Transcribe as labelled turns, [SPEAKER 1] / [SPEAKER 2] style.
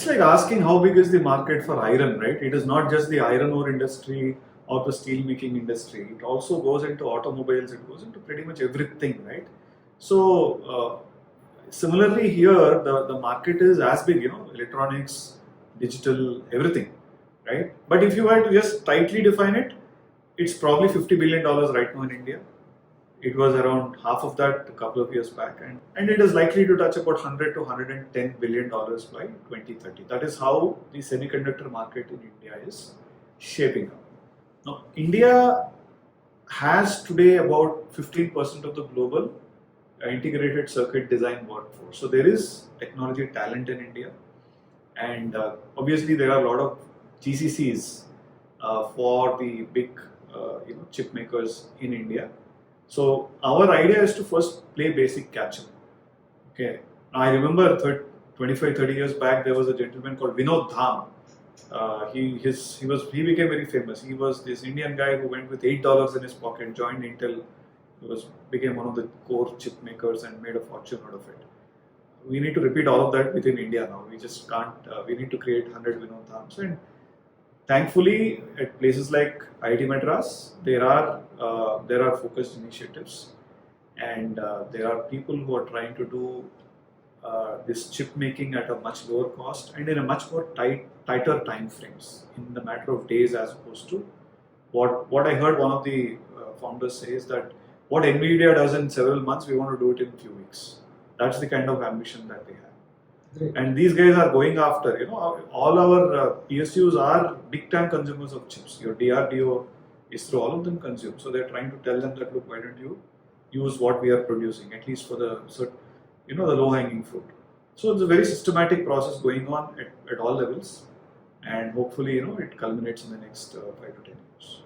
[SPEAKER 1] It's like asking how big is the market for iron, right? It is not just the iron ore industry or the steel making industry. It also goes into automobiles. It goes into pretty much everything, right? So similarly here, the market is as big, electronics, digital, everything, right? But if you had to just tightly define it, it's probably $50 billion right now in India. It was around half of that a couple of years back, and it is likely to touch about 100 to 110 billion dollars by 2030. That is how the semiconductor market in India is shaping up. Now, India has today about 15% of the global integrated circuit design workforce. So there is technology talent in India, and obviously there are a lot of GCCs for the big chip makers in India. So our idea is to first play basic catch-up. Okay. Now I remember 25, 30 years back, there was a gentleman called Vinod Dham. He became very famous. He was this Indian guy who went with $8 in his pocket, joined Intel, became one of the core chip makers and made a fortune out of it. We need to repeat all of that within India now. We just can't. We need to create 100 Vinod Dhams. And thankfully, at places like IIT Madras, there are focused initiatives, and there are people who are trying to do this chip making at a much lower cost and in a much more tighter time frames, in the matter of days, as opposed to what I heard one of the founders say is that what Nvidia does in several months, we want to do it in a few weeks. That's the kind of ambition that they have.
[SPEAKER 2] Great.
[SPEAKER 1] And these guys are going after, all our PSUs are big time consumers of chips. Your DRDO, ISRO, all of them consume. So they're trying to tell them that, look, why don't you use what we are producing, at least for the low hanging fruit. So it's a very systematic process going on at all levels, and hopefully, it culminates in the next 5 to 10 years.